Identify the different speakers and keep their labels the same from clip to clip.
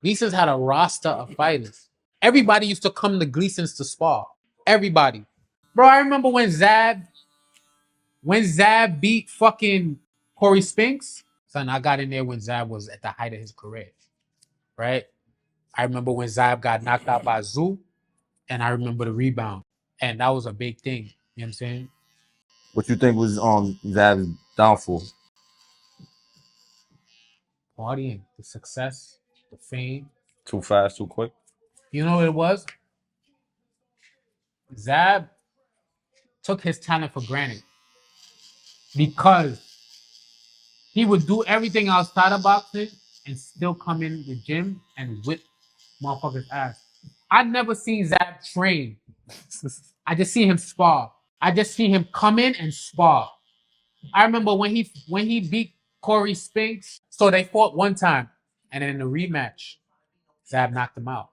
Speaker 1: Gleason's had a roster of fighters. Everybody used to come to Gleason's to spar. Everybody. Bro, I remember when Zab beat fucking Corey Spinks. Son, I got in there when Zab was at the height of his career. Right? I remember when Zab got knocked out by Zoo, and I remember the rebound. And that was a big thing. You know what I'm saying?
Speaker 2: What you think was Zab's downfall?
Speaker 1: Partying, the success, the fame.
Speaker 2: Too fast, too quick.
Speaker 1: You know what it was? Zab took his talent for granted because he would do everything outside of boxing and still come in the gym and whip motherfuckers' ass. I've never seen Zab train. I just see him spar. I just see him come in and spar. I remember when he beat Corey Spinks. So they fought one time, and then in the rematch, Zab knocked him out.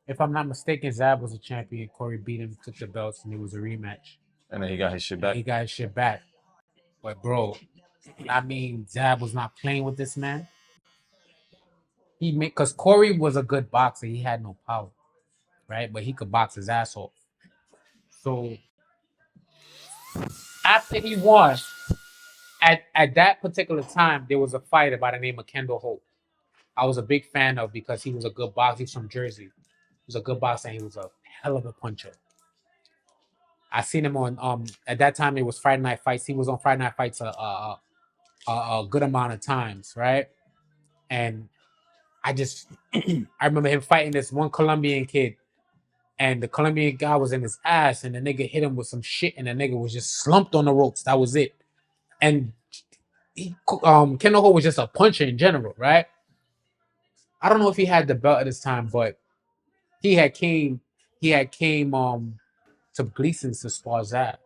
Speaker 1: If I'm not mistaken, Zab was a champion. Corey beat him, took the belts, and it was a rematch.
Speaker 2: And then he got his shit back.
Speaker 1: He got his shit back. But bro, I mean, Zab was not playing with this man. Because Corey was a good boxer. He had no power, right? But he could box his ass off. So after he won, at that particular time, there was a fighter by the name of Kendall Holt. I was a big fan of because he was a good boxer. He's from Jersey. He was a good boxer and he was a hell of a puncher. I seen him on at that time it was Friday Night Fights. He was on Friday Night Fights a good amount of times, right? And I remember him fighting this one Colombian kid, and the Colombian guy was in his ass, and the nigga hit him with some shit, and the nigga was just slumped on the ropes. That was it. And Kendall Holt was just a puncher in general, right? I don't know if he had the belt at this time, but he had came to Gleason's to spar Zab.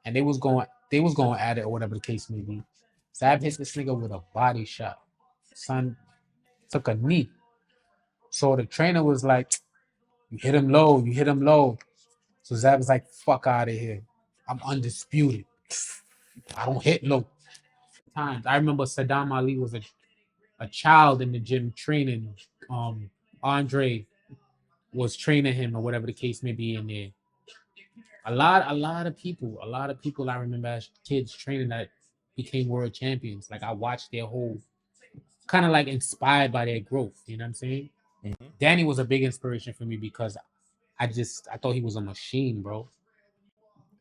Speaker 1: And they was going at it or whatever the case may be. Zab hit this nigga with a body shot. Son took a knee. So the trainer was like, you hit him low. So Zab was like, fuck out of here. I'm undisputed. I don't hit low. Times. I remember Saddam Ali was a child in the gym training. Andre was training him or whatever the case may be in there. A lot of people I remember as kids training that became world champions. Like I watched their whole kind of like inspired by their growth. You know what I'm saying? Mm-hmm. Danny was a big inspiration for me because I thought he was a machine, bro.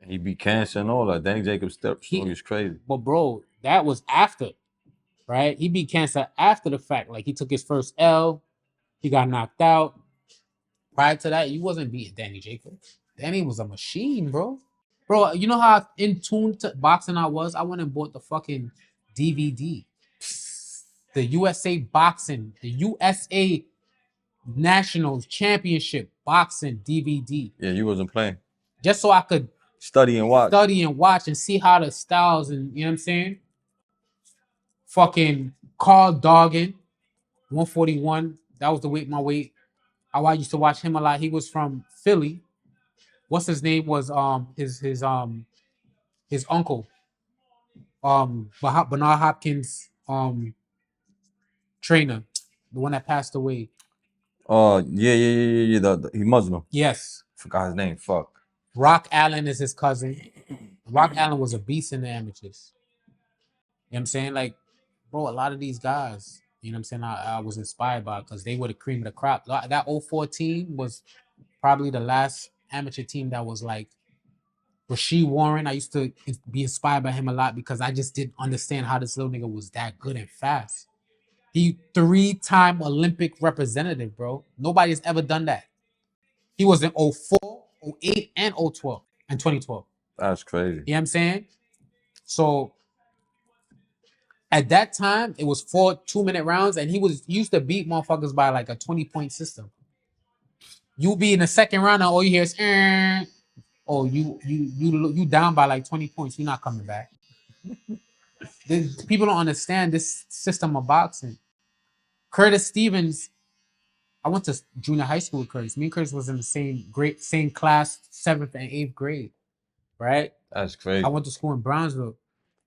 Speaker 2: He beat cancer and all that. Danny Jacobs steps. He was crazy.
Speaker 1: But bro, that was after, right? He beat cancer after the fact. Like he took his first L, he got knocked out. Prior to that, you wasn't beating Danny Jacobs. Danny was a machine, bro. Bro, you know how in tune to boxing I was? I went and bought the fucking DVD. The USA Boxing, the USA Nationals Championship Boxing DVD.
Speaker 2: Yeah, you wasn't playing.
Speaker 1: Just so I could
Speaker 2: study and watch
Speaker 1: and see how the styles and, you know what I'm saying? Fucking Carl Doggin, 141. That was my weight. I used to watch him a lot. He was from Philly. What's his name was his uncle, Bernard Hopkins trainer, the one that passed away.
Speaker 2: Yeah. He Muslim.
Speaker 1: Yes.
Speaker 2: Forgot his name. Fuck.
Speaker 1: Rock Allen is his cousin. Rock Allen was a beast in the amateurs. You know what I'm saying? Like, bro, a lot of these guys, you know what I'm saying, I was inspired by because they were the cream of the crop. That 04 team was probably the last amateur team that was like Rashid Warren. I used to be inspired by him a lot because I just didn't understand how this little nigga was that good and fast. He 3-time Olympic representative, bro. Nobody's ever done that. He was in 04, 08, and 012 and 2012.
Speaker 2: That's crazy.
Speaker 1: You know what I'm saying? So at that time, it was 4 2-minute rounds, and he used to beat motherfuckers by like a 20-point system. You be in the second round, and all you hear is, you down by like 20 points. You're not coming back. People don't understand this system of boxing. Curtis Stevens, I went to junior high school with Curtis. Me and Curtis was in the same class, 7th and 8th grade, right?
Speaker 2: That's crazy.
Speaker 1: I went to school in Brownsville.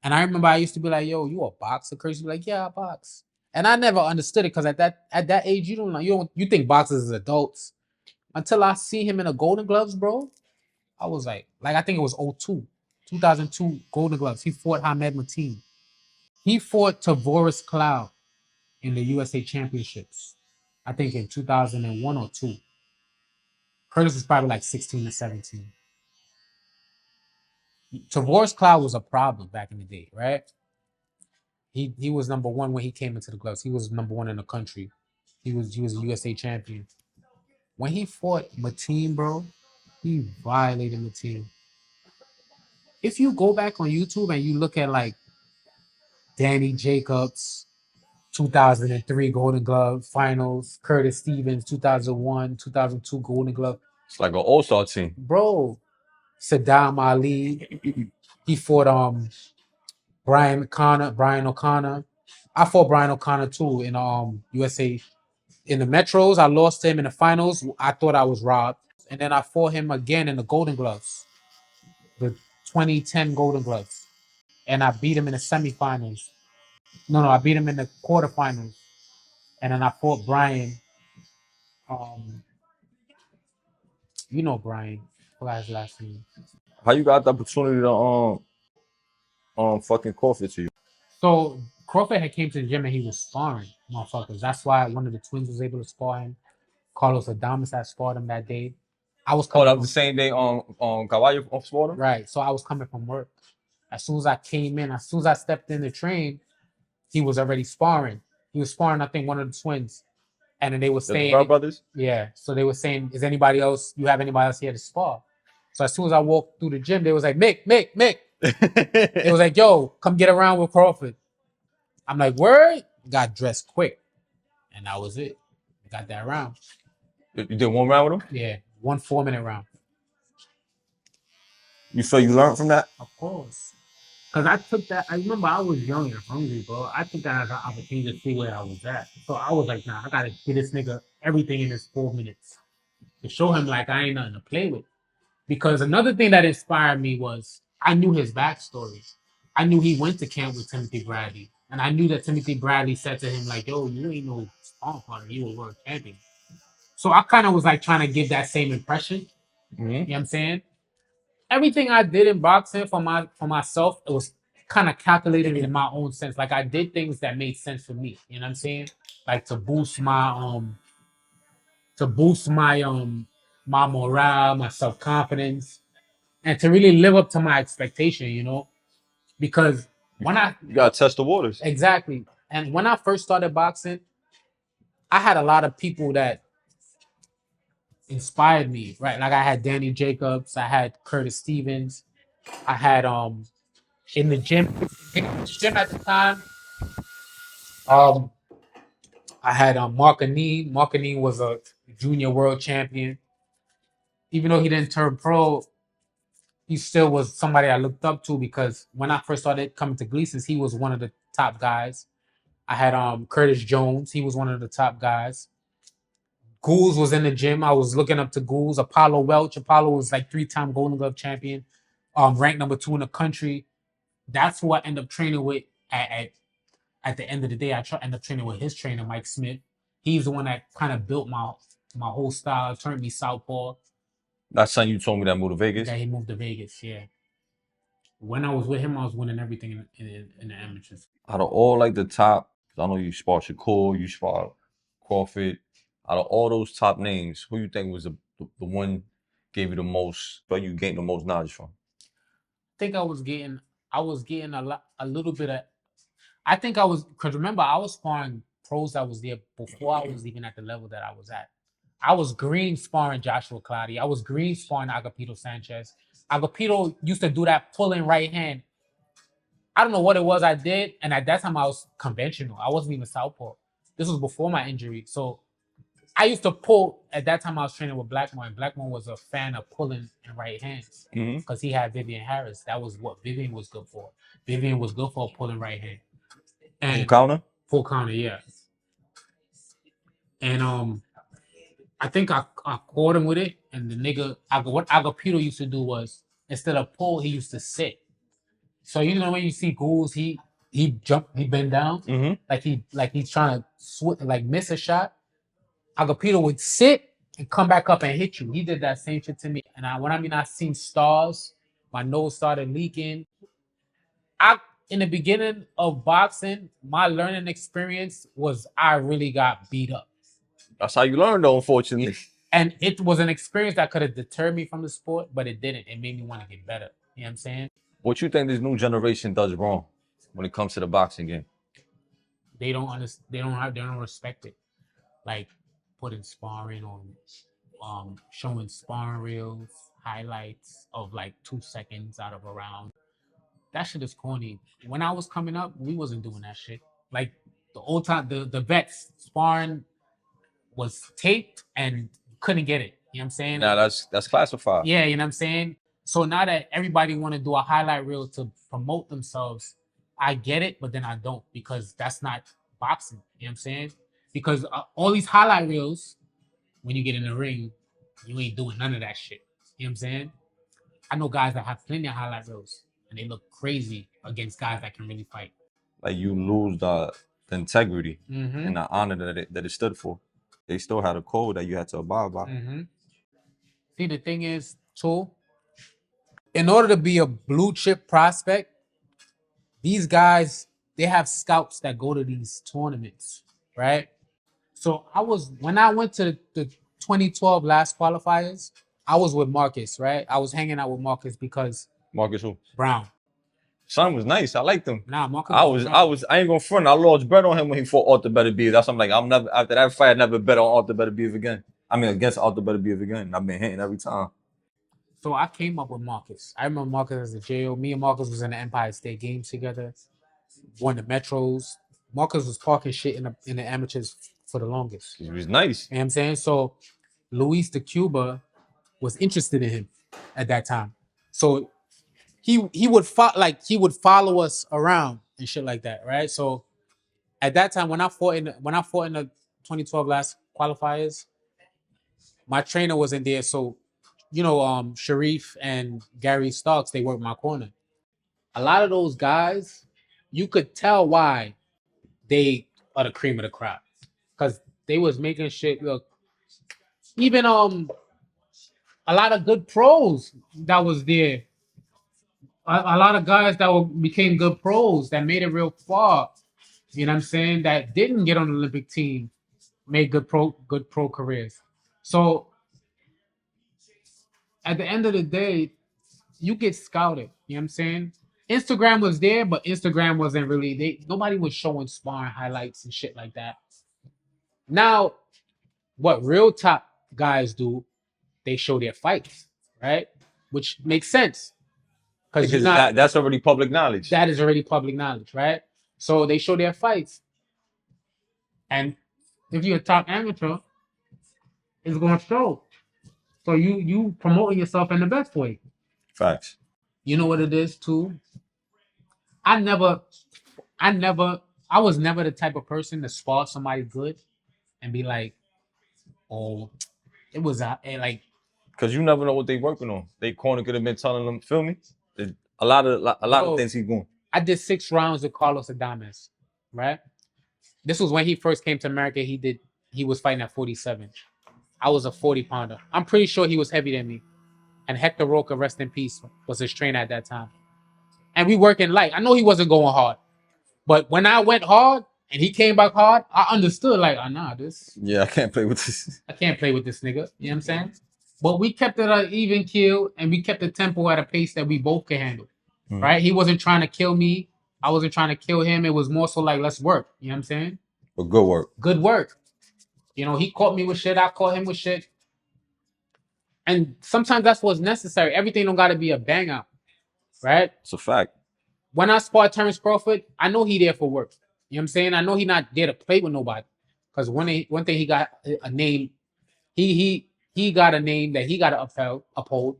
Speaker 1: And I remember I used to be like, yo, you a boxer? Curtis would be like, yeah, I box. And I never understood it because at that age, you think boxers is adults. Until I see him in the Golden Gloves, bro, I was like I think it was 2002 Golden Gloves. He fought Hamed Mateen. He fought Tavoris Cloud in the USA Championships. I think in 2001 or 2. Curtis was probably like 16 or 17. Tavoris Cloud was a problem back in the day, right? He was number one when he came into the gloves. He was number one in the country. He was a USA champion. When he fought Mateen, bro, he violated Mateen. If you go back on YouTube and you look at like Danny Jacobs, 2003 Golden Glove Finals, Curtis Stevens, 2001, 2002 Golden Glove.
Speaker 2: It's like an all-star team.
Speaker 1: Bro, Saddam Ali. He fought Brian O'Connor. I fought Brian O'Connor too in USA. In the Metros, I lost to him in the finals. I thought I was robbed. And then I fought him again in the Golden Gloves. The 2010 Golden Gloves. And I beat him in the semifinals. No, I beat him in the quarterfinals. And then I fought Brian. You know Brian. Forgot his last name.
Speaker 2: How you got the opportunity to fucking Crawford to you?
Speaker 1: So Crawford had came to the gym and he was sparring motherfuckers. That's why one of the twins was able to spar him. Carlos Adames had sparred him that day. I was coming
Speaker 2: that was the same day on Caballo sparred him?
Speaker 1: Right. So I was coming from work. As soon as I came in, as soon as I stepped in the train, he was already sparring. He was sparring, I think, one of the twins. And then they were saying,
Speaker 2: the brothers?
Speaker 1: Yeah. So they were saying, you have anybody else here to spar? So as soon as I walked through the gym, they was like, Mick. It was like, yo, come get around with Crawford. I'm like, word? Got dressed quick. And that was it. Got that round.
Speaker 2: You did one round with him?
Speaker 1: Yeah. 1 4-minute round.
Speaker 2: You feel you learned from that?
Speaker 1: Of course. Because I took that, I remember I was young and hungry, bro. I took that as an opportunity to see where I was at. So I was like, nah, I got to give this nigga everything in this 4 minutes to show him like I ain't nothing to play with. Because another thing that inspired me was I knew his backstory. I knew he went to camp with Timothy Bradley. And I knew that Timothy Bradley said to him, like, yo, you ain't no spawn partner. You a world champion. So I kind of was like trying to give that same impression.
Speaker 2: Mm-hmm.
Speaker 1: You know what I'm saying? Everything I did in boxing for myself, it was kind of calculated in my own sense. Like I did things that made sense for me. You know what I'm saying? Like to boost my my morale, my self-confidence, and to really live up to my expectation, you know? Because when
Speaker 2: you gotta test the waters.
Speaker 1: Exactly. And when I first started boxing, I had a lot of people that inspired me, right? Like I had Danny Jacobs, I had Curtis Stevens, I had in the gym at the time. I had Mark Aneen. Mark Aneen was a junior world champion. Even though he didn't turn pro, he still was somebody I looked up to because when I first started coming to Gleason's, he was one of the top guys. I had Curtis Jones. He was one of the top guys. Ghouls was in the gym. I was looking up to Ghouls. Apollo Welch. Apollo was like 3-time Golden Glove champion, ranked number 2 in the country. That's who I ended up training with at the end of the day. I ended up training with his trainer, Mike Smith. He's the one that kind of built my whole style, turned me southpaw.
Speaker 2: That son you told me that moved to Vegas?
Speaker 1: Yeah, he moved to Vegas, yeah. When I was with him, I was winning everything in the amateurs.
Speaker 2: Out of all like the top, I know you spar Shakur, you spar Crawford. Out of all those top names, who you think was the one gave you the most, but you gained the most knowledge from?
Speaker 1: I think I was getting a little bit of. I think I was, because remember I was sparring pros that was there before I was even at the level that I was at. I was green sparring Joshua Clottey. I was green sparring Agapito Sanchez. Agapito used to do that pulling right hand. I don't know what it was I did, and at that time I was conventional. I wasn't even southpaw. This was before my injury, so I used to pull. At that time I was training with Blackmore, and Blackmore was a fan of pulling in right hands because he had Vivian Harris. That was what Vivian was good for. Vivian was good for pulling right hand. And full counter, yeah. And I think I caught him with it, and the nigga, what Agapito used to do was instead of pull, he used to sit. So you know when you see Ghouls, he he jumped, he bent down,
Speaker 2: Mm-hmm.
Speaker 1: like he's trying to miss a shot. Agapito would sit and come back up and hit you. He did that same shit to me. And I seen stars. My nose started leaking. In the beginning of boxing, my learning experience was I really got beat up.
Speaker 2: That's how you learn, though, unfortunately.
Speaker 1: And it was an experience that could have deterred me from the sport, but it didn't. It made me want to get better. You know what I'm saying?
Speaker 2: What you think this new generation does wrong when it comes to the boxing game?
Speaker 1: They don't understand. They don't respect it. Like putting sparring on, showing sparring reels, highlights of like 2 seconds out of a round. That shit is corny. When I was coming up, we wasn't doing that shit. Like the old time, the vets sparring was taped and couldn't get it. You know what I'm saying?
Speaker 2: Now that's classified.
Speaker 1: Yeah, you know what I'm saying? So now that everybody want to do a highlight reel to promote themselves, I get it, but then I don't because that's not boxing. You know what I'm saying? Because all these highlight reels, when you get in the ring, you ain't doing none of that shit. You know what I'm saying? I know guys that have plenty of highlight reels and they look crazy against guys that can really fight.
Speaker 2: Like you lose the integrity and the honor that it stood for. They still had a code that you had to abide by.
Speaker 1: See, the thing is, too, in order to be a blue chip prospect, these guys, they have scouts that go to these tournaments, right? So when I went to the 2012 last qualifiers, I was with Marcus, right? I was hanging out with Marcus because
Speaker 2: Marcus who?
Speaker 1: Browne.
Speaker 2: Son was nice. I liked him.
Speaker 1: Nah, Marcus.
Speaker 2: I ain't gonna front. I lost bet on him when he fought Arthur Better Beef. That's something like I'm never after that fight. I never bet on Arthur Better Beef again. I mean against Arthur Better Beef again. I've been hitting every time.
Speaker 1: So I came up with Marcus. I remember Marcus as a JO. Me and Marcus was in the Empire State Games together. Won the Metros. Marcus was parking shit in the amateurs for the longest.
Speaker 2: He was nice.
Speaker 1: You know what I'm saying? So Luis de Cuba was interested in him at that time. So he would follow us around and shit like that, right? So at that time when I fought in the 2012 last qualifiers, my trainer wasn't there. So, Sharif and Gary Starks, they worked my corner. A lot of those guys, you could tell why they are the cream of the crop. Because they was making shit look. Even a lot of good pros that was there. A lot of guys that became good pros that made it real far. You know what I'm saying? That didn't get on the Olympic team, made good pro careers. So at the end of the day, you get scouted. You know what I'm saying? Instagram was there, but Instagram wasn't really. Nobody was showing sparring highlights and shit like that. Now, what real top guys do, they show their fights, right? Which makes sense.
Speaker 2: Because that's already public knowledge.
Speaker 1: That is already public knowledge, right? So they show their fights. And if you're a top amateur, it's going to show. So you promoting yourself in the best way.
Speaker 2: Facts.
Speaker 1: You know what it is, too? I was never the type of person to spar somebody good and be like, oh, it was like.
Speaker 2: Because you never know what they working on. They corner could have been telling them, feel me? A lot of things he's doing.
Speaker 1: I did 6 rounds with Carlos Adames, right? This was when he first came to America. He was fighting at 47. I was a 40-pounder. I'm pretty sure he was heavier than me. And Hector Roca, rest in peace, was his trainer at that time. And we working light. I know he wasn't going hard. But when I went hard and he came back hard, I understood like,
Speaker 2: Yeah, I can't play with this.
Speaker 1: I can't play with this nigga. You know what I'm saying? But we kept it an even kill and we kept the tempo at a pace that we both could handle. Right? He wasn't trying to kill me. I wasn't trying to kill him. It was more so like, let's work. You know what I'm saying?
Speaker 2: But good work.
Speaker 1: Good work. He caught me with shit. I caught him with shit. And sometimes that's what's necessary. Everything don't got to be a bang out. Right?
Speaker 2: It's a fact.
Speaker 1: When I sparred Terence Crawford, I know he there for work. You know what I'm saying? I know he not there to play with nobody. Because one thing he got a name, he got a name that he got to uphold.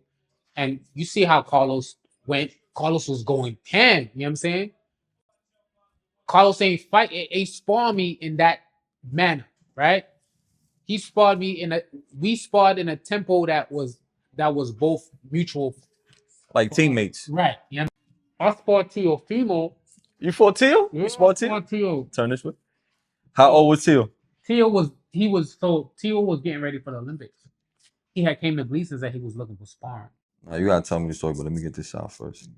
Speaker 1: And you see how Carlos went. Carlos was going ham. You know what I'm saying? Carlos ain't spar me in that manner, right? We sparred in a tempo that was both mutual.
Speaker 2: Like teammates.
Speaker 1: Right. You know? I sparred Teofimo
Speaker 2: You fought Teo?
Speaker 1: Yeah,
Speaker 2: You fought Teo?
Speaker 1: fought Teo.
Speaker 2: Turn this way. How old was Teo?
Speaker 1: Teo was getting ready for the Olympics. He had came to Gleason's that he was looking for sparring.
Speaker 2: Now, you gotta tell me the story, but let me get this out first.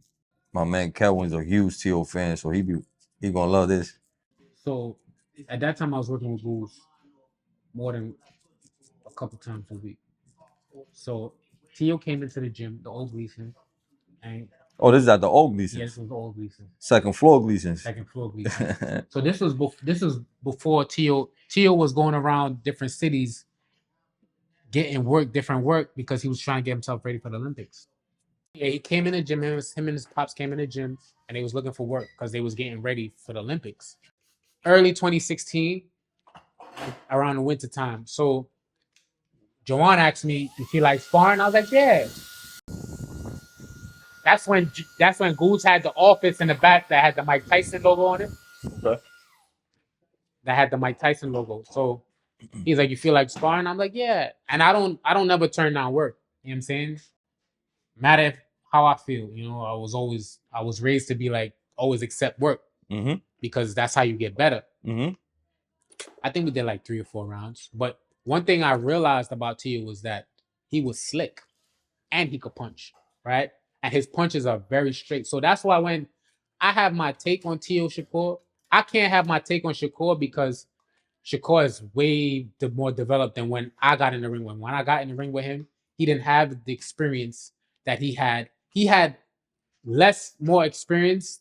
Speaker 2: My man Kelvin's a huge Teo fan, so he gonna love this.
Speaker 1: So at that time I was working with Goose more than a couple times a week. So Teo came into the gym, the old Gleason, and
Speaker 2: Oh, this is at the old Gleason.
Speaker 1: yes, it was the old Gleason.
Speaker 2: Second floor Gleason.
Speaker 1: Second floor Gleason. So this was before Teo. Teo was going around different cities, getting different work because he was trying to get himself ready for the Olympics. Yeah, he came in the gym. Him and his pops came in the gym, and they was looking for work because they was getting ready for the Olympics. Early 2016, around the winter time. So Joanne asked me if he likes sparring. I was like, yeah. That's when Goose had the office in the back that had the Mike Tyson logo on it.
Speaker 2: Okay.
Speaker 1: That had the Mike Tyson logo. So he's like, you feel like sparring? I'm like, yeah. And I don't never turn down work. You know what I'm saying? Matter how I feel. You know, I was raised to be like, always accept work.
Speaker 2: Mm-hmm.
Speaker 1: Because that's how you get better.
Speaker 2: Mm-hmm.
Speaker 1: I think we did like 3 or 4 rounds. But one thing I realized about Teo was that he was slick and he could punch, right? And his punches are very straight. So that's why when I have my take on Teo Shakur, I can't have my take on Shakur because Shakur is way more developed than when I got in the ring with him. When I got in the ring with him, he didn't have the experience that he had. He had more experience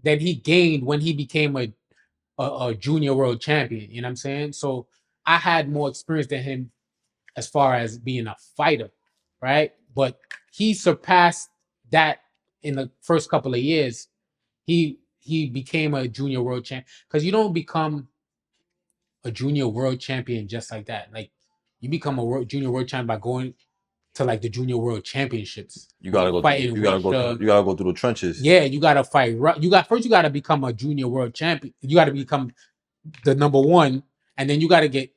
Speaker 1: than he gained when he became a junior world champion. You know what I'm saying? So I had more experience than him as far as being a fighter, right? But he surpassed that in the first couple of years. He became a junior world champion because you don't become a junior world champion just like that. Like you become a junior world champion by going to like the junior world championships.
Speaker 2: You gotta go. You gotta go through the trenches.
Speaker 1: Yeah, you gotta fight. You gotta become a junior world champion. You gotta become the number one, and then you gotta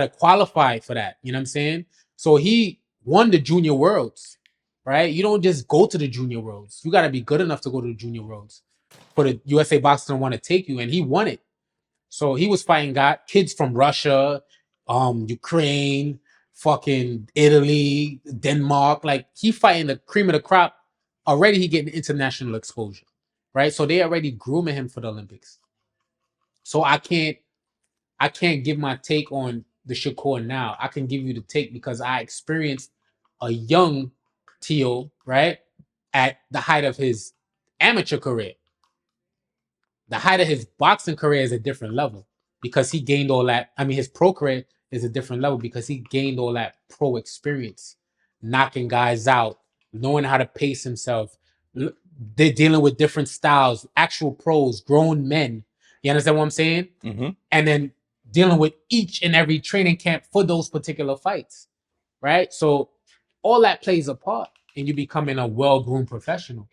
Speaker 1: qualify for that. You know what I'm saying? So he won the junior worlds, right? You don't just go to the junior worlds. You gotta be good enough to go to the junior worlds. For the USA Boxing don't want to take you, and he won it. So he was fighting kids from Russia, Ukraine, fucking Italy, Denmark. Like he fighting the cream of the crop. Already he getting international exposure, right? So they already grooming him for the Olympics. So I can't give my take on the Shakur now. I can give you the take because I experienced a young Teo, right, at the height of his amateur career. The height of his boxing career is a different level because he gained all that. I mean, his pro career is a different level because he gained all that pro experience, knocking guys out, knowing how to pace himself. They're dealing with different styles, actual pros, grown men. You understand what I'm saying?
Speaker 2: Mm-hmm.
Speaker 1: And then dealing with each and every training camp for those particular fights, right? So all that plays a part in you becoming a well-groomed professional.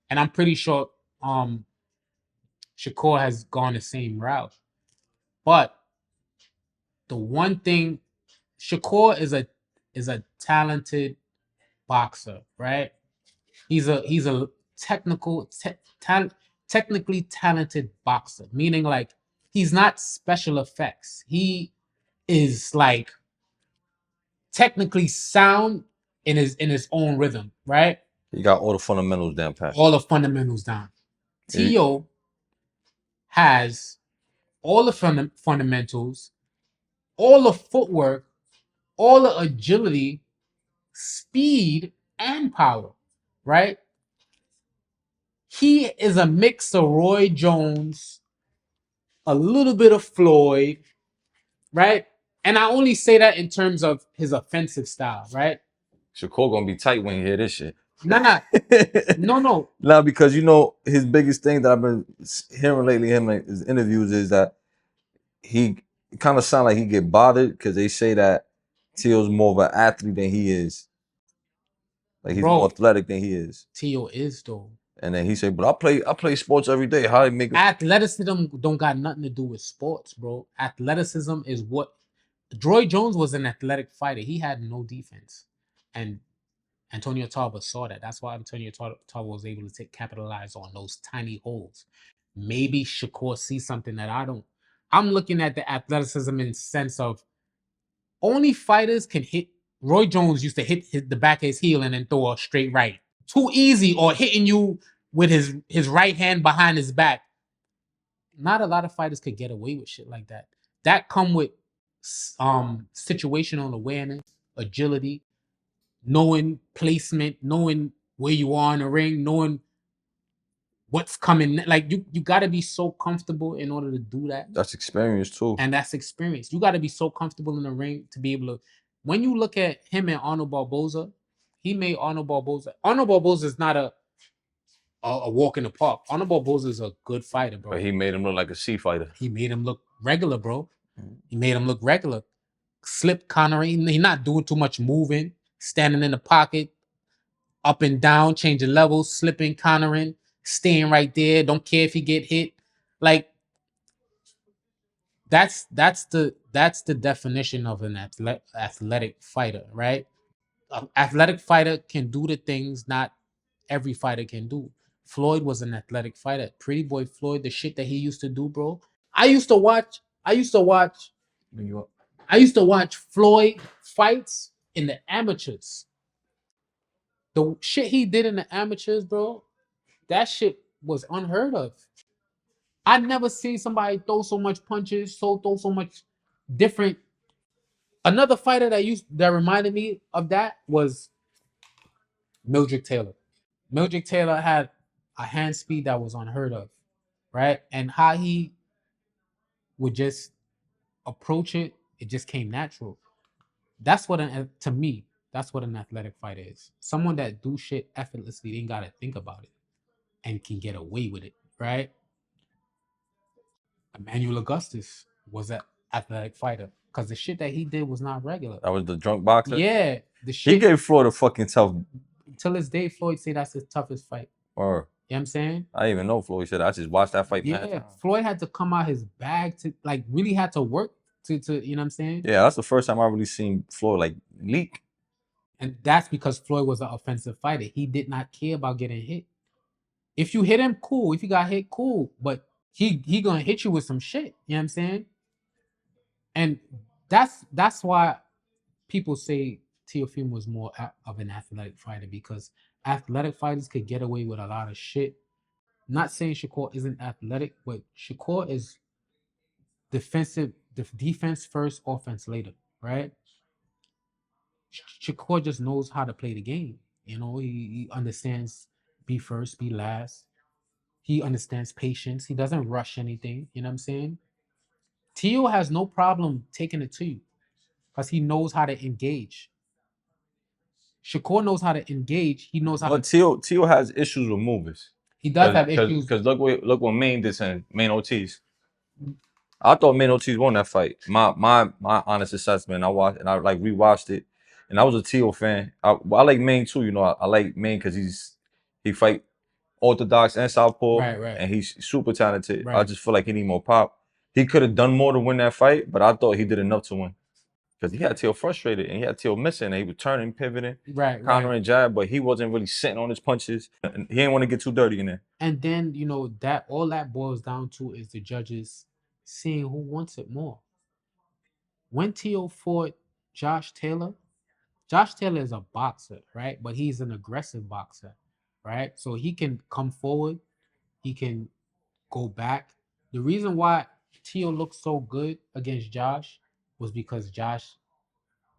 Speaker 1: And I'm pretty sure Shakur has gone the same route. But the one thing, Shakur is a talented boxer, right? He's a technically talented boxer, meaning like he's not special effects. He is like technically sound in his own rhythm, right?
Speaker 2: He got all the fundamentals down pat.
Speaker 1: All the fundamentals down. Teo has all the fundamentals, all the footwork, all the agility, speed, and power, right? He is a mix of Roy Jones, a little bit of Floyd, right? And I only say that in terms of his offensive style, right?
Speaker 2: Shakur gonna be tight when he hear this shit.
Speaker 1: Nah. No.
Speaker 2: Nah, because you know his biggest thing that I've been hearing lately, him in his interviews, is that he kind of sound like he get bothered because they say that Teo's more of an athlete than he is. Like he's more athletic than he is.
Speaker 1: Teo is though.
Speaker 2: And then he said, "But I play sports every day. How do you make it?"
Speaker 1: Athleticism don't got nothing to do with sports, bro. Athleticism is what Roy Jones was an athletic fighter. He had no defense, and Antonio Tarver saw that. That's why Antonio Tarver was able to capitalize on those tiny holes. Maybe Shakur sees something that I don't. I'm looking at the athleticism in the sense of only fighters can hit. Roy Jones used to hit the back of his heel and then throw a straight right. Too easy, or hitting you with his right hand behind his back. Not a lot of fighters could get away with shit like that. That come with situational awareness, agility, knowing placement, knowing where you are in the ring, knowing what's coming. Like you got to be so comfortable in order to do that.
Speaker 2: That's experience too.
Speaker 1: And that's experience. You got to be so comfortable in the ring to be able to. When you look at him and Arnold Barboza, he made Arnold Barboza. Arnold Barboza is not a walk in the park. Arnold Barboza is a good fighter, bro.
Speaker 2: But he made him look like a C fighter.
Speaker 1: He made him look regular, bro. He made him look regular. Slip countering. He's not doing too much moving, standing in the pocket, up and down, changing levels, slipping, countering, staying right there. Don't care if he get hit. Like that's the definition of an athletic fighter, right? An athletic fighter can do the things not every fighter can do. Floyd was an athletic fighter. Pretty Boy Floyd, the shit that he used to do, bro. I used to watch Floyd fights in the amateurs. The shit he did in the amateurs, bro, that shit was unheard of. I never seen somebody throw so much punches, throw so much different. Another fighter that reminded me of that was Mildred Taylor. Mildred Taylor had a hand speed that was unheard of, right? And how he would just approach it, it just came natural. That's what to me, that's what an athletic fighter is. Someone that do shit effortlessly, they ain't gotta think about it and can get away with it, right? Emmanuel Augustus was an athletic fighter because the shit that he did was not regular.
Speaker 2: That was the drunk boxer?
Speaker 1: Yeah. The shit.
Speaker 2: He gave Floyd a fucking tough.
Speaker 1: Till this day, Floyd say that's his toughest fight.
Speaker 2: Or
Speaker 1: you know what I'm saying?
Speaker 2: I didn't even know Floyd said that. I just watched that fight.
Speaker 1: Yeah, Floyd had to come out his bag to like really had to work to you know what I'm saying?
Speaker 2: Yeah, that's the first time I really seen Floyd like leak.
Speaker 1: And that's because Floyd was an offensive fighter. He did not care about getting hit. If you hit him, cool. If you got hit, cool. But he gonna hit you with some shit. You know what I'm saying? And that's why people say Teofimo was more of an athletic fighter, because athletic fighters could get away with a lot of shit. Not saying Shakur isn't athletic, but Shakur is defense first, offense later, right? Shakur just knows how to play the game. You know, he understands be first, be last. He understands patience. He doesn't rush anything. You know what I'm saying? Teo has no problem taking it to you because he knows how to engage. Shakur knows how to engage. He knows how.
Speaker 2: But Teo has issues with movers.
Speaker 1: He does have issues.
Speaker 2: Because look what Maine did to Maine Ortiz. I thought Maine Ortiz won that fight. My honest assessment. I watched and I like rewatched it, and I was a Teo fan. I like Maine too. You know, I like Maine because he fight orthodox and southpaw,
Speaker 1: right.
Speaker 2: And he's super talented.
Speaker 1: Right.
Speaker 2: I just feel like he need more pop. He could have done more to win that fight, but I thought he did enough to win. Because he had Teo frustrated and he had Teo missing and he was turning, pivoting, countering jab, but he wasn't really sitting on his punches. And he didn't want to get too dirty in there.
Speaker 1: And then, you know, that all that boils down to is the judges seeing who wants it more. When Teo fought Josh Taylor is a boxer, right? But he's an aggressive boxer, right? So he can come forward, he can go back. The reason why Teo looked so good against Josh was because Josh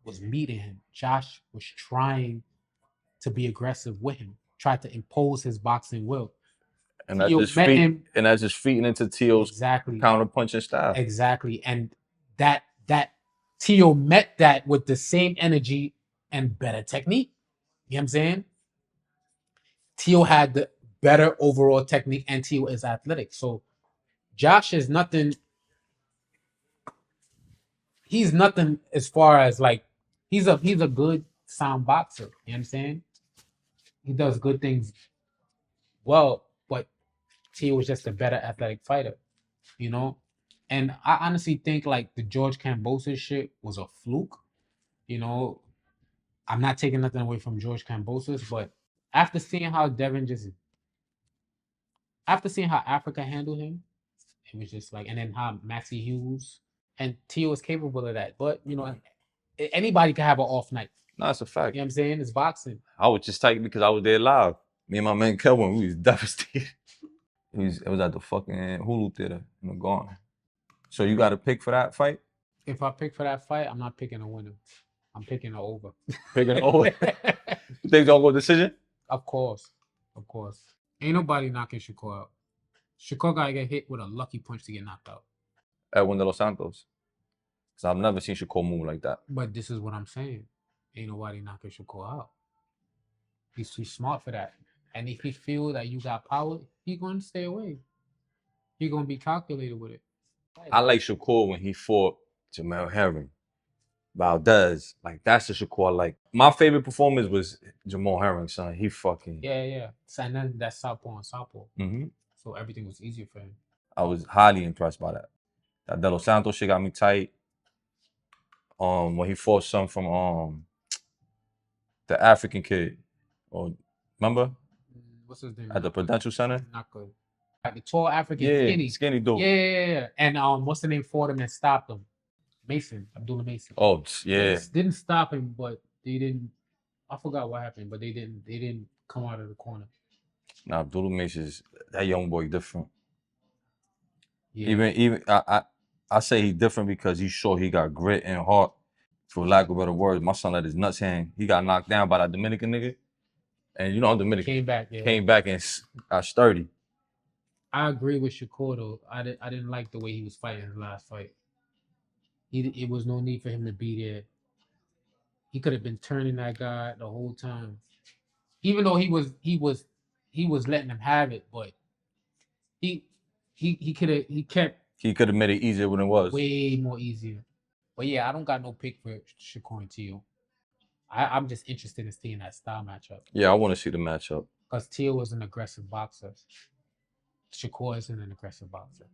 Speaker 1: was meeting him. Josh was trying to be aggressive with him, tried to impose his boxing will.
Speaker 2: And that's just feeding into Teo's counter punching style.
Speaker 1: Exactly. And that Teo met that with the same energy and better technique. You know what I'm saying? Teo had the better overall technique and Teo is athletic. So Josh is nothing. He's nothing as far as like he's a good sound boxer. You know what I'm saying? He does good things well, but Teo was just a better athletic fighter, you know? And I honestly think like the George Kambosos shit was a fluke, you know? I'm not taking nothing away from George Kambosos, but after seeing how Africa handled him, it was just like, and then how Maxie Hughes and Tio is capable of that. But anybody can have an off night.
Speaker 2: No, that's a fact.
Speaker 1: You know what I'm saying? It's boxing.
Speaker 2: I was just tight because I was there live. Me and my man Kelvin, we was devastated. It was at the fucking Hulu theater in the Garden. So you got to pick for that fight?
Speaker 1: If I pick for that fight, I'm not picking a winner. I'm picking an over.
Speaker 2: Picking over? You think don't go decision?
Speaker 1: Of course. Ain't nobody knocking Shakur out. Shakur gotta get hit with a lucky punch to get knocked out.
Speaker 2: Edwin de los Santos. Because I've never seen Shakur move like that.
Speaker 1: But this is what I'm saying. Ain't nobody knocking Shakur out. He's too smart for that. And if he feel that you got power, he gonna stay away. He gonna be calculated with it.
Speaker 2: I like Shakur when he fought Jamel Herring. Valdez. Like, that's the Shakur I like. My favorite performance was Jamal Herring, son. He fucking...
Speaker 1: Yeah. And then that's southpaw on southpaw.
Speaker 2: Mm-hmm.
Speaker 1: So everything was easier for him.
Speaker 2: I was highly impressed by that. That De Los Santos shit got me tight. When he fought some from the African kid. Remember?
Speaker 1: What's his name?
Speaker 2: At the Prudential Center?
Speaker 1: Not good. Like the tall African
Speaker 2: skinny dude.
Speaker 1: Yeah. And what's the name for him and stopped him? Abdullah Mason.
Speaker 2: Oh, yeah.
Speaker 1: They didn't stop him, but they didn't. I forgot what happened, but they didn't come out of the corner.
Speaker 2: Nah, Abdullah Mason, that young boy different.
Speaker 1: Yeah.
Speaker 2: Even I say he different because he's sure he got grit and heart. For lack of better words, my son let his nuts hang. He got knocked down by that Dominican nigga. And I'm Dominican. Came back and got sturdy.
Speaker 1: I agree with Shakur though. I didn't like the way he was fighting his last fight. It was no need for him to be there. He could have been turning that guy the whole time. Even though he was letting him have it, but he could have
Speaker 2: made it easier when it was.
Speaker 1: Way more easier. But yeah, I don't got no pick for Shakur and Tio. I'm just interested in seeing that style matchup.
Speaker 2: Yeah, I want to see the matchup.
Speaker 1: Because Tio was an aggressive boxer. Shakur isn't an aggressive boxer.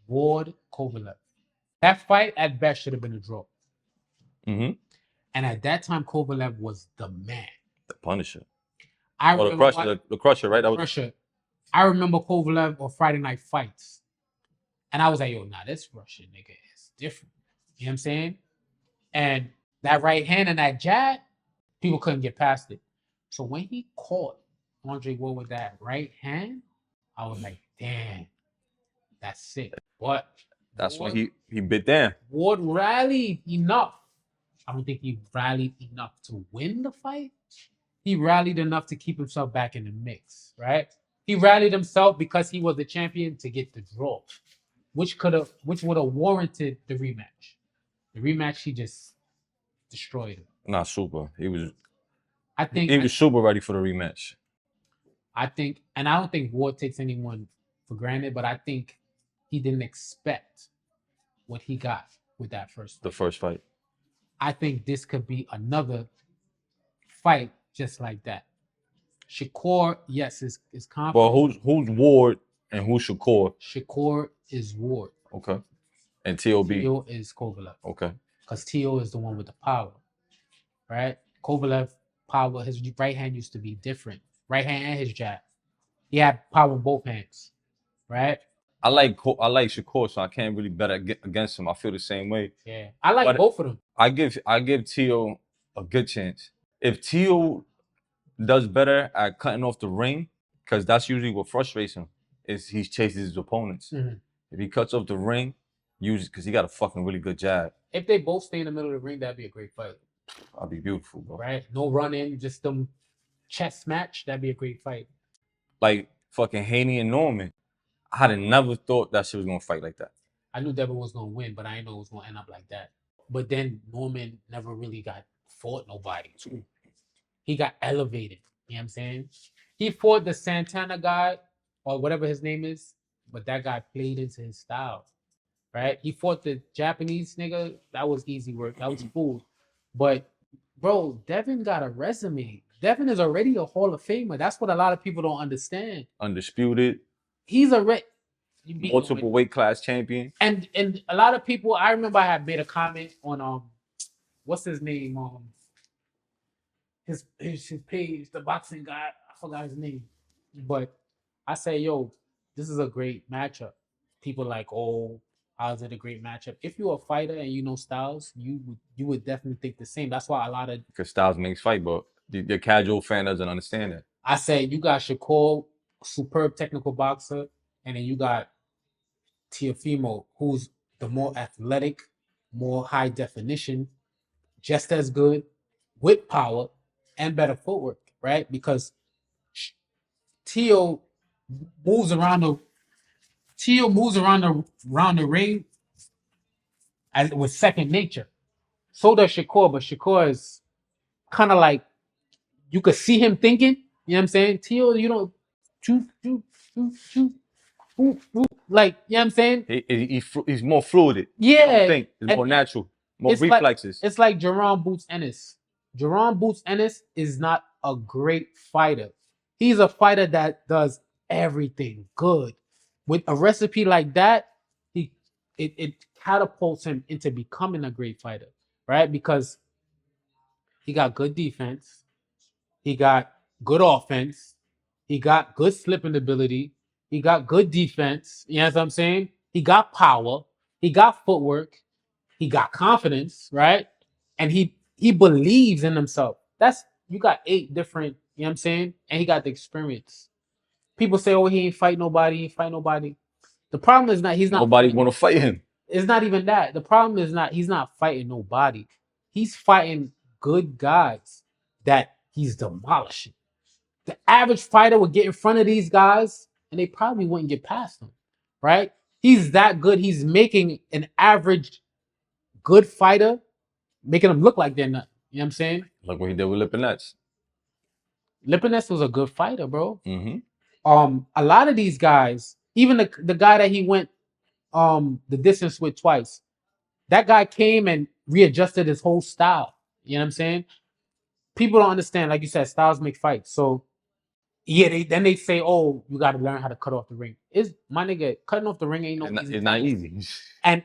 Speaker 1: Ward, Kovalev. That fight at best should have been a draw.
Speaker 2: Mm-hmm.
Speaker 1: And at that time, Kovalev was the man.
Speaker 2: The Punisher.
Speaker 1: The
Speaker 2: Crusher, right?
Speaker 1: Crusher. I remember Kovalev or Friday Night Fights. And I was like, this Russian nigga is different. You know what I'm saying? And that right hand and that jab, people couldn't get past it. So when he caught Andre Ward with that right hand, I was like, damn, that's sick. But
Speaker 2: that's Ward, when he bit down.
Speaker 1: Ward rallied enough. I don't think he rallied enough to win the fight. He rallied enough to keep himself back in the mix, right? He rallied himself because he was the champion to get the draw, which would have warranted the rematch. The rematch, he just destroyed him.
Speaker 2: Nah, super. He was super ready for the rematch.
Speaker 1: I think, and I don't think Ward takes anyone for granted, but I think he didn't expect what he got with that first fight.
Speaker 2: The first fight.
Speaker 1: I think this could be another fight just like that. Shakur, yes, is confident.
Speaker 2: Well, who's Ward and who's Shakur?
Speaker 1: Shakur is Ward.
Speaker 2: Okay. And T.O.B.
Speaker 1: Tio is Kovalev.
Speaker 2: Okay.
Speaker 1: Because Tio is the one with the power, right? Kovalev power, his right hand used to be different. Right hand and his jab. He had power in both hands, right?
Speaker 2: I like Shakur, so I can't really bet against him. I feel the same way.
Speaker 1: Yeah, I like both of them.
Speaker 2: I give Tio a good chance. If Tio does better at cutting off the ring, because that's usually what frustrates him, is he chases his opponents.
Speaker 1: Mm-hmm.
Speaker 2: If he cuts off the ring, usually because he got a fucking really good jab.
Speaker 1: If they both stay in the middle of the ring, that'd be a great fight.
Speaker 2: That'd be beautiful, bro.
Speaker 1: Right? No running, just them chest match. That'd be a great fight.
Speaker 2: Like fucking Haney and Norman. I had never thought that shit was gonna fight like that.
Speaker 1: I knew Devin was gonna win, but I didn't know it was gonna end up like that. But then Norman never really got fought nobody. He got elevated. You know what I'm saying? He fought the Santana guy or whatever his name is, but that guy played into his style. Right? He fought the Japanese nigga. That was easy work. That was food. But bro, Devin got a resume. Devin is already a Hall of Famer. That's what a lot of people don't understand.
Speaker 2: Undisputed.
Speaker 1: He's a
Speaker 2: multiple weight class champion.
Speaker 1: And a lot of people, I remember I had made a comment on what's his name? his page, the boxing guy, I forgot his name, but I say, yo, this is a great matchup. People like, oh, how is it a great matchup? If you're a fighter and you know Styles, you would definitely think the same. That's why a lot of
Speaker 2: Because Styles makes fight, but the casual fan doesn't understand that.
Speaker 1: I say you got Shakur, superb technical boxer, and then you got Teofimo, who's the more athletic, more high definition, just as good with power and better footwork, right? Because Teo moves around the around the ring as with second nature. So does Shakur, but Shakur is kind of like you could see him thinking. You know what I'm saying? Teo, you know, choo, choo, choo, choo, like you know what I'm saying?
Speaker 2: He's more fluid.
Speaker 1: Yeah,
Speaker 2: I think it's more natural, more
Speaker 1: it's
Speaker 2: reflexes.
Speaker 1: It's like Jerome Boots Ennis. Jerome Boots Ennis is not a great fighter. He's a fighter that does everything good. With a recipe like that, it catapults him into becoming a great fighter, right? Because he got good defense, he got good offense, he got good slipping ability, he got good defense. You know what I'm saying? He got power, he got footwork, he got confidence, right? And he believes in himself. That's you got 8 different, you know what I'm saying? And he got the experience. People say, oh, he ain't fight nobody, he ain't fight nobody. The problem is not he's not
Speaker 2: Nobody want to fight him.
Speaker 1: It's not even that. The problem is not he's not fighting nobody. He's fighting good guys that he's demolishing. The average fighter would get in front of these guys and they probably wouldn't get past them, right? He's that good. He's making an average good fighter, making them look like they're not. You know what I'm saying?
Speaker 2: Like what he did with Lipinets.
Speaker 1: Lipinets was a good fighter, bro.
Speaker 2: Mm-hmm.
Speaker 1: A lot of these guys, even the guy that he went the distance with twice, that guy came and readjusted his whole style. You know what I'm saying? People don't understand, like you said, styles make fights. So yeah, then they say, oh, you got to learn how to cut off the ring. Is my nigga cutting off the ring ain't no easy.
Speaker 2: It's not easy.
Speaker 1: And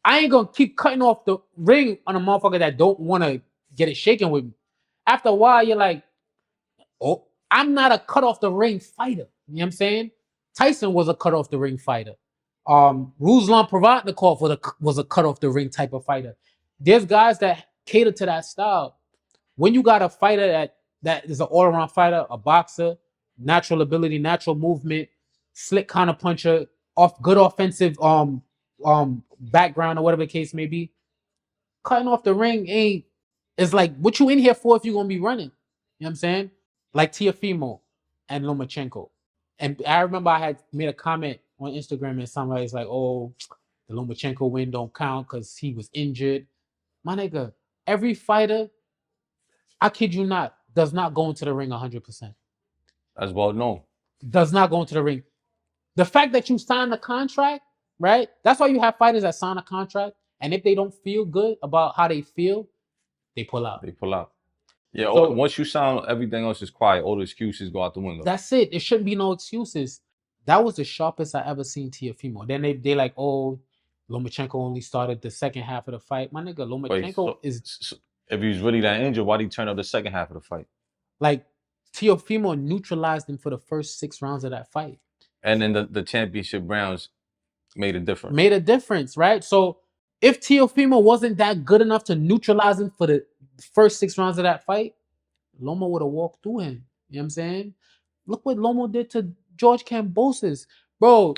Speaker 1: I ain't gonna keep cutting off the ring on a motherfucker that don't want to get it shaken with me. After a while, you're like, oh, I'm not a cut off the ring fighter. You know what I'm saying? Tyson was a cut off the ring fighter. Ruslan Provatnikov was a cut off the ring type of fighter. There's guys that cater to that style. When you got a fighter that is an all-around fighter, a boxer, natural ability, natural movement, slick counter puncher, good offensive background or whatever the case may be, cutting off the ring ain't. It's like what you in here for if you're gonna be running. You know what I'm saying? Like Teofimo and Lomachenko. And I remember I had made a comment on Instagram and somebody's like, oh, the Lomachenko win don't count because he was injured. My nigga, every fighter, I kid you not, does not go into the ring 100%.
Speaker 2: That's well known.
Speaker 1: Does not go into the ring. The fact that you signed the contract, right? That's why you have fighters that sign a contract, and if they don't feel good about how they feel, they pull out.
Speaker 2: They pull out. Yeah,
Speaker 1: So,
Speaker 2: once you sound, everything else is quiet. All the excuses go out the window.
Speaker 1: That's it. There shouldn't be no excuses. That was the sharpest I ever seen Teofimo. Then they like, oh, Lomachenko only started the second half of the fight. My nigga, Lomachenko is
Speaker 2: if he's really that injured, why did he turn up the second half of the fight?
Speaker 1: Like Teofimo neutralized him for the first 6 rounds of that fight.
Speaker 2: And then the championship rounds made a difference.
Speaker 1: Made a difference, right? So if Teofimo wasn't that good enough to neutralize him for the first 6 rounds of that fight, Loma would have walked through him. You know what I'm saying? Look what Loma did to George Kambosos. Bro.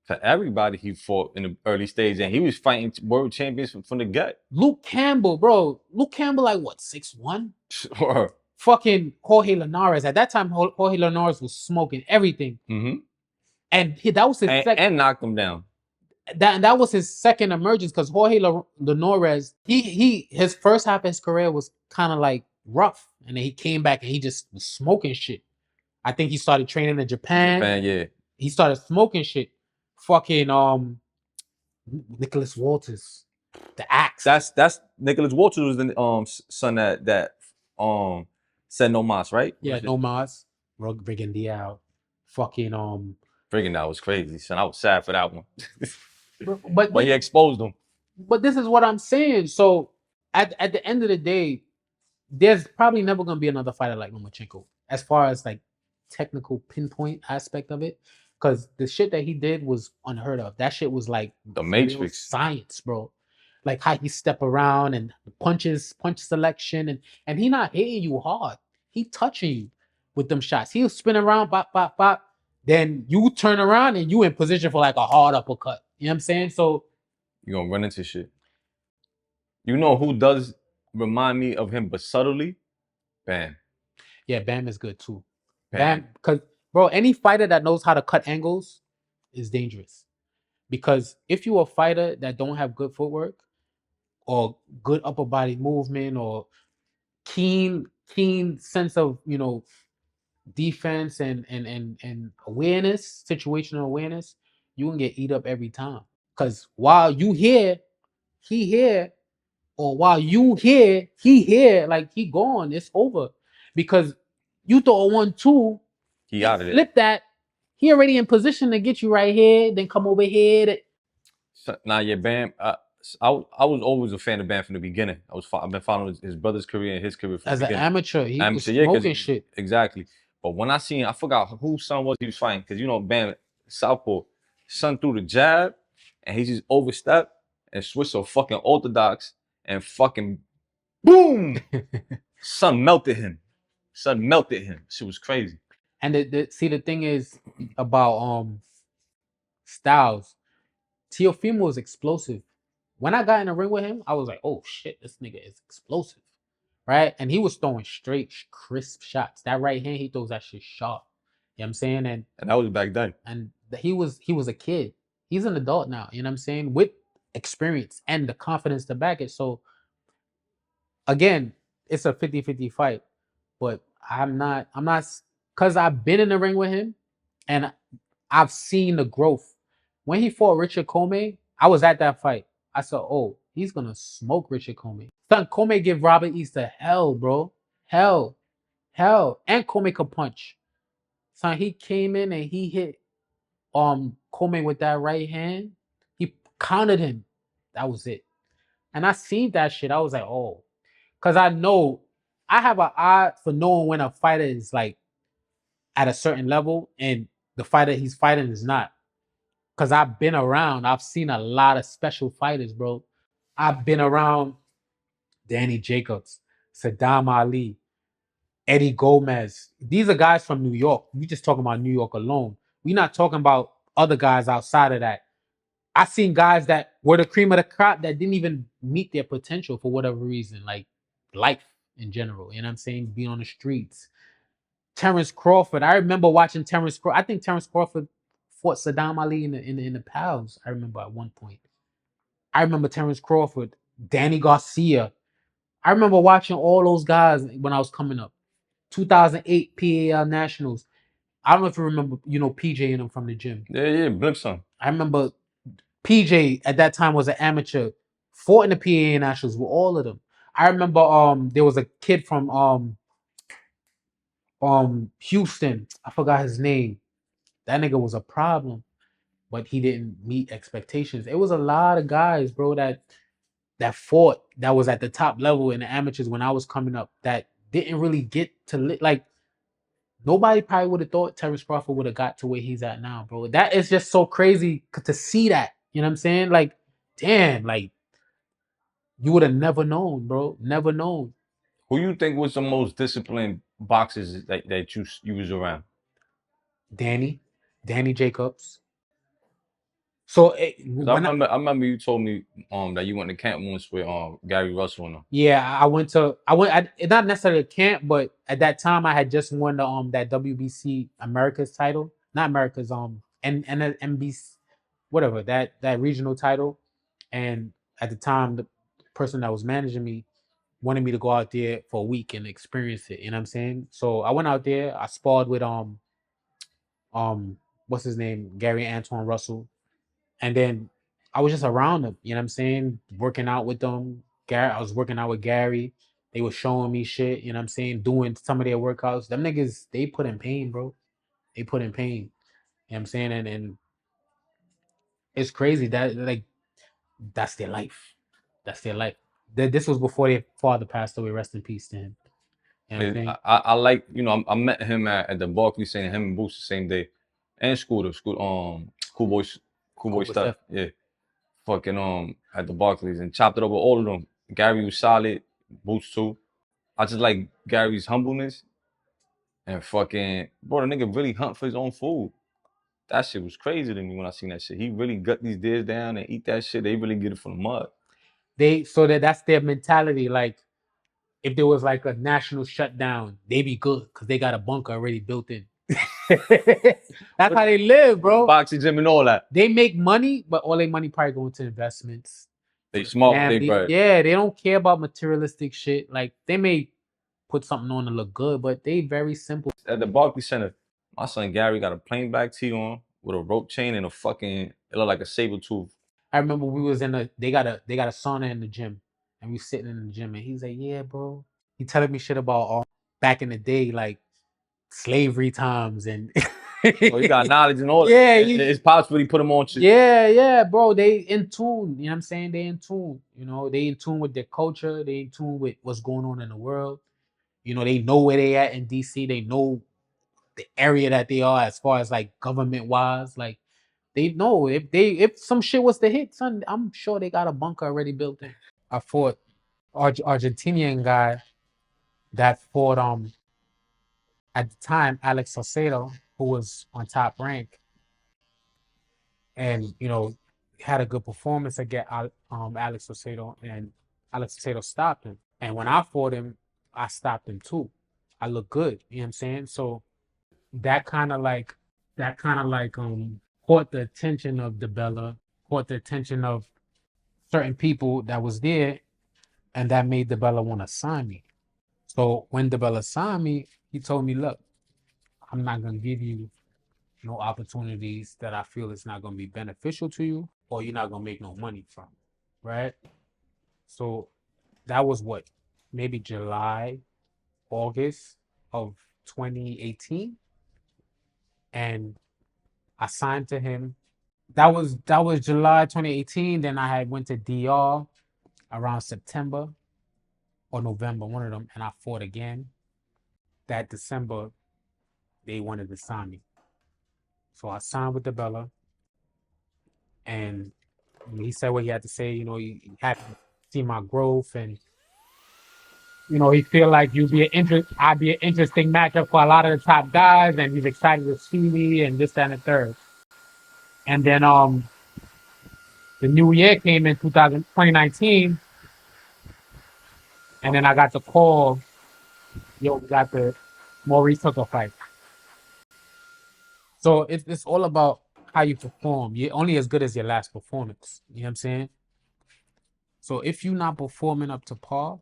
Speaker 2: To everybody he fought in the early stage, and he was fighting world champions from the gut.
Speaker 1: Luke Campbell, bro. Luke Campbell, like what, 6'1"?
Speaker 2: Sure.
Speaker 1: Fucking Jorge Linares. At that time, Jorge Linares was smoking everything.
Speaker 2: Mm-hmm.
Speaker 1: And that was his second.
Speaker 2: And knocked him down.
Speaker 1: That was his second emergence because Jorge Linares, his first half of his career was kind of like rough. And then he came back and he just was smoking shit. I think he started training in Japan.
Speaker 2: Yeah.
Speaker 1: He started smoking shit. Fucking Nicholas Walters. The Axe.
Speaker 2: That's Nicholas Walters was the son that said no mas, right?
Speaker 1: Yeah, no mas. Brigandiao. Fucking
Speaker 2: Brigandiao was crazy, son. I was sad for that one.
Speaker 1: but
Speaker 2: he exposed him.
Speaker 1: But this is what I'm saying. So at the end of the day, there's probably never gonna be another fighter like Lomachenko as far as like technical pinpoint aspect of it. Because the shit that he did was unheard of. That shit was like
Speaker 2: The
Speaker 1: real
Speaker 2: Matrix.
Speaker 1: science, bro. Like how he step around and punch selection, and he not hitting you hard. He touching you with them shots. He'll spin around, bop, bop, bop. Then you turn around and you in position for like a hard uppercut. You know what I'm saying? So
Speaker 2: You're gonna run into shit. You know who does remind me of him, but subtly? Bam.
Speaker 1: yeah, Bam is good too.
Speaker 2: Bam.
Speaker 1: Bam, because bro, any fighter that knows how to cut angles is dangerous. Because if you're a fighter that don't have good footwork or good upper body movement or keen sense of defense and awareness, situational awareness, you can get eat up every time. Because while you here, he here, or while you here, he here, like he gone, it's over. Because you throw a 1-2,
Speaker 2: He out of it.
Speaker 1: flip that, he already in position to get you right here, then come over here.
Speaker 2: Nah, yeah, Bam. I was always a fan of Bam from the beginning. I've been following his brother's career and his career from
Speaker 1: As
Speaker 2: the
Speaker 1: an
Speaker 2: beginning.
Speaker 1: amateur, he was
Speaker 2: Amateur, yeah,
Speaker 1: smoking shit.
Speaker 2: exactly. But when I seen, I forgot whose son was he was fighting, because Bam, southpaw, son threw the jab, and he just overstepped and switched to fucking orthodox, and fucking boom, son melted him. Shit was crazy.
Speaker 1: And the thing is about Styles, Teofimo is explosive. When I got in the ring with him, I was like, oh shit, this nigga is explosive. Right? And he was throwing straight, crisp shots. That right hand, he throws that shit sharp. You know what I'm saying?
Speaker 2: And that was back then.
Speaker 1: And he was a kid. He's an adult now, you know what I'm saying? With experience and the confidence to back it. So again, it's a 50-50 fight. But I'm not because I've been in the ring with him and I've seen the growth. When he fought Richard Comey, I was at that fight. I said, oh, he's gonna smoke Richard Comey. Son, Comey give Robert Easter hell, bro. Hell. And Comey could punch. Son, he came in and he hit Comey with that right hand. He countered him. That was it. And I seen that shit. I was like, oh. Because I know I have an eye for knowing when a fighter is like at a certain level and the fighter he's fighting is not. Because I've been around. I've seen a lot of special fighters, bro. I've been around Danny Jacobs, Saddam Ali, Eddie Gomez. These are guys from New York. We just talking about New York alone. We're not talking about other guys outside of that. I've seen guys that were the cream of the crop that didn't even meet their potential for whatever reason, like life in general. You know what I'm saying? Being on the streets. Terence Crawford. I remember watching Terence Crawford. I think Terence Crawford fought Saddam Ali in the pals. I remember at one point. I remember Terence Crawford, Danny Garcia. I remember watching all those guys when I was coming up. 2008 PAL Nationals. I don't know if you remember, PJ and them from the gym.
Speaker 2: Yeah, Blimpson.
Speaker 1: I remember PJ at that time was an amateur, fought in the PAA Nationals with all of them. I remember there was a kid from Houston. I forgot his name. That nigga was a problem, but he didn't meet expectations. It was a lot of guys, bro, that fought that was at the top level in the amateurs when I was coming up that didn't really get to like nobody probably would have thought Terence Crawford would have got to where he's at now, bro. That is just so crazy to see that. You know what I'm saying? Like, damn, like you would have never known, bro. Never known.
Speaker 2: Who you think was the most disciplined boxers that you was around?
Speaker 1: Danny Jacobs. So
Speaker 2: I remember you told me that you went to camp once with Gary Russell and them.
Speaker 1: Yeah, I went not necessarily a camp, but at that time I had just won the that WBC America's title, not America's and NBC, whatever that regional title, and at the time the person that was managing me wanted me to go out there for a week and experience it. You know what I'm saying? So I went out there. I sparred with what's his name, Gary Antoine Russell, and then I was just around them. You know what I'm saying? Working out with them. I was working out with Gary. They were showing me shit. You know what I'm saying? Doing some of their workouts. Them niggas, they put in pain, bro. They put in pain. You know what I'm saying? And it's crazy that like that's their life. That's their life. This was before their father passed away. Rest in peace to him. You know what I'm saying?
Speaker 2: I like, you know, I met him at the Barclays Center, him and Boots the same day. And Scooter, Cool Boy
Speaker 1: Steph.
Speaker 2: Steph. Yeah. Fucking at the Barclays and chopped it up with all of them. Gary was solid, Boots too. I just like Gary's humbleness and fucking bro, the nigga really hunt for his own food. That shit was crazy to me when I seen that shit. He really gut these deers down and eat that shit. They really get it from the mud.
Speaker 1: That's their mentality. Like if there was like a national shutdown, they be good because they got a bunker already built in. That's how they live, bro.
Speaker 2: Boxing gym and all that.
Speaker 1: They make money, but all their money probably going to investments.
Speaker 2: They smart with their bread.
Speaker 1: Yeah, they don't care about materialistic shit. Like they may put something on to look good, but they very simple.
Speaker 2: At the Barclays Center, my son Gary got a plain black tee on with a rope chain and a fucking, it looked like a saber tooth.
Speaker 1: I remember we was they got a sauna in the gym, and we sitting in the gym, and he's like, "Yeah, bro." He telling me shit about back in the day, like slavery times, and
Speaker 2: oh, he got knowledge and all.
Speaker 1: Yeah,
Speaker 2: his pops really put him on shit.
Speaker 1: Yeah, bro. They in tune. You know what I'm saying? They in tune. You know, they in tune with their culture. They in tune with what's going on in the world. You know, they know where they at in DC. They know the area that they are as far as like government wise. Like they know if some shit was to hit, son, I'm sure they got a bunker already built in. I fought Argentinian guy that fought at the time Alex Salcedo, who was on Top Rank, and you know had a good performance against Alex Salcedo, and Alex Salcedo stopped him. And when I fought him, I stopped him too. I looked good, you know what I'm saying? So that kind of like caught the attention of DeBella, caught the attention of certain people that was there, and that made DeBella want to sign me. So when DeBella signed me, he told me, "Look, I'm not gonna give you no opportunities that I feel is not gonna be beneficial to you, or you're not gonna make no money from, right?" So that was what, maybe July, August of 2018, and I signed to him. That was July 2018. Then I had went to DR around September or November, one of them, and I fought again. That December, they wanted to sign me. So I signed with DeBella, and he said what he had to say. You know, he had to see my growth, and you know, he feel like I'd be an interesting matchup for a lot of the top guys, and he's excited to see me, and this, that, and the third. And then the new year came in 2019, and then I got the call, "Yo, we got the Maurice Hooker fight." So it's all about how you perform. You're only as good as your last performance. You know what I'm saying? So if you're not performing up to par,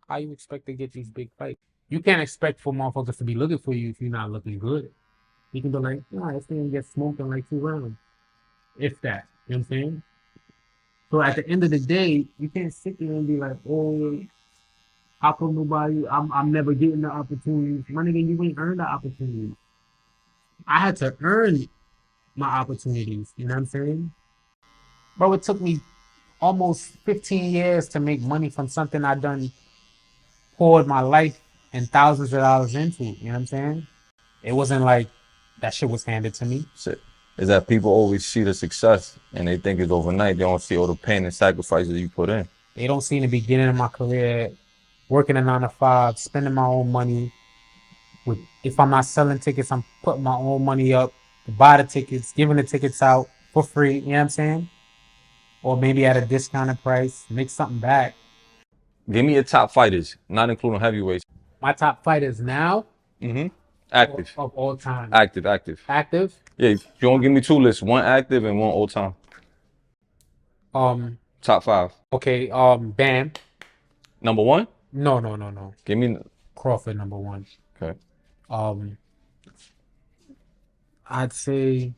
Speaker 1: how you expect to get these big fights? You can't expect for motherfuckers to be looking for you if you're not looking good. You can be like, "Nah, this thing gets smoked in like 2 rounds." If that. You know what I'm saying? So at the end of the day, you can't sit there and be like, "Oh, how come nobody, I'm never getting the opportunities." My nigga, you ain't earned the opportunities. I had to earn my opportunities. You know what I'm saying? Bro, it took me almost 15 years to make money from something I done poured my life and thousands of dollars into. You know what I'm saying? It wasn't like that shit was handed to me.
Speaker 2: Shit. Is that people always see the success and they think it's overnight. They don't see all the pain and sacrifices you put in.
Speaker 1: They don't see in the beginning of my career working a 9 to 5, spending my own money. If I'm not selling tickets, I'm putting my own money up to buy the tickets, giving the tickets out for free. You know what I'm saying? Or maybe at a discounted price, make something back.
Speaker 2: Give me your top fighters, not including heavyweights.
Speaker 1: My top fighters now?
Speaker 2: Active.
Speaker 1: Of all time.
Speaker 2: Active.
Speaker 1: Active?
Speaker 2: Yeah, if you don't give me 2 lists, 1 active and 1 all time. Top 5.
Speaker 1: Okay, Bam.
Speaker 2: Number 1?
Speaker 1: No.
Speaker 2: Give me
Speaker 1: Crawford, number 1.
Speaker 2: Okay.
Speaker 1: I'd say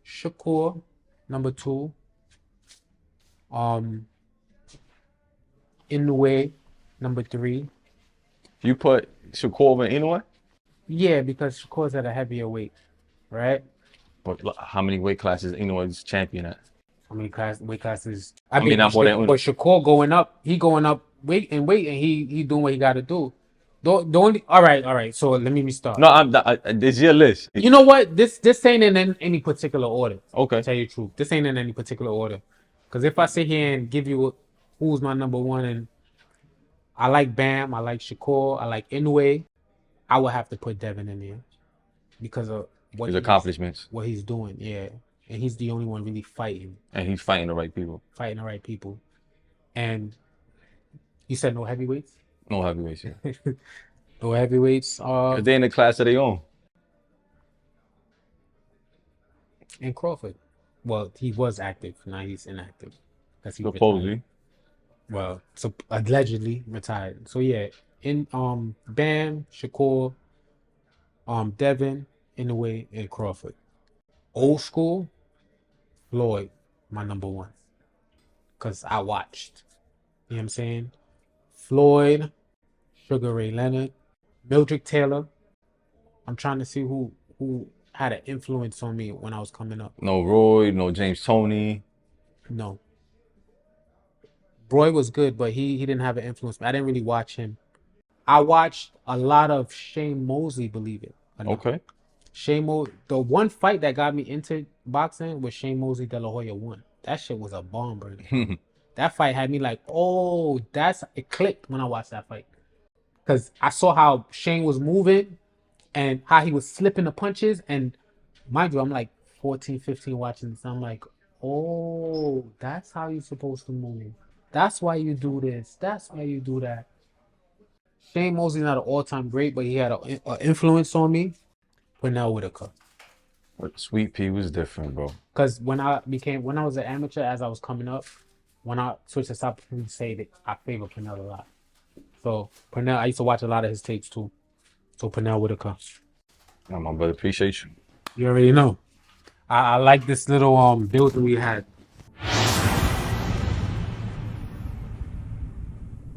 Speaker 1: Shakur, number 2. Inoue, number 3.
Speaker 2: You put Shakur over Inoue?
Speaker 1: Yeah, because Shakur's at a heavier weight, right?
Speaker 2: But how many weight classes Inoue's champion at?
Speaker 1: I mean, weight classes.
Speaker 2: not more than
Speaker 1: but Shakur going up. He going up weight, and he doing what he got to do. The only all right. So let me restart.
Speaker 2: No, it's your list.
Speaker 1: You know what? This ain't in any particular order.
Speaker 2: Okay.
Speaker 1: To tell you the truth, this ain't in any particular order. Because if I sit here and give you who's my number one, and I like Bam, I like Shakur, I like Inoue, I would have to put Devin in there because of
Speaker 2: his accomplishments,
Speaker 1: what he's doing. Yeah, and he's the only one really fighting.
Speaker 2: And he's fighting the right people.
Speaker 1: And you said no heavyweights?
Speaker 2: No heavyweights, yeah.
Speaker 1: No heavyweights.
Speaker 2: They're in the class of their own.
Speaker 1: And Crawford. Well, he was active. Now he's inactive.
Speaker 2: Supposedly.
Speaker 1: Retired. Well, so allegedly retired. So yeah, in Bam, Shakur, Devin, Inoue, and Crawford. Old school, Floyd, my number one. Because I watched. You know what I'm saying? Floyd, Sugar Ray Leonard, Mildred Taylor. I'm trying to see who had an influence on me when I was coming up.
Speaker 2: No Roy, no James Toney.
Speaker 1: No. Roy was good, but he didn't have an influence. I didn't really watch him. I watched a lot of Shane Mosley, believe it.
Speaker 2: Okay.
Speaker 1: The one fight that got me into boxing was Shane Mosley De La Hoya won. That shit was a bomb, bro. That fight had me like, oh, it clicked when I watched that fight. Because I saw how Shane was moving and how he was slipping the punches. And mind you, I'm like 14, 15 watching this. I'm like, oh, that's how you're supposed to move. That's why you do this. That's why you do that. Shane Mosley's not an all-time great, but he had an influence on me. Pernell Whitaker.
Speaker 2: Sweet Pea was different, bro.
Speaker 1: Because when I was an amateur, as I was coming up, when I switched to South African, say that I favor Pernell a lot. So Pernell, I used to watch a lot of his tapes too. So Pernell Whitaker.
Speaker 2: Yeah, my brother, appreciate you.
Speaker 1: You already know. I like this little building we had.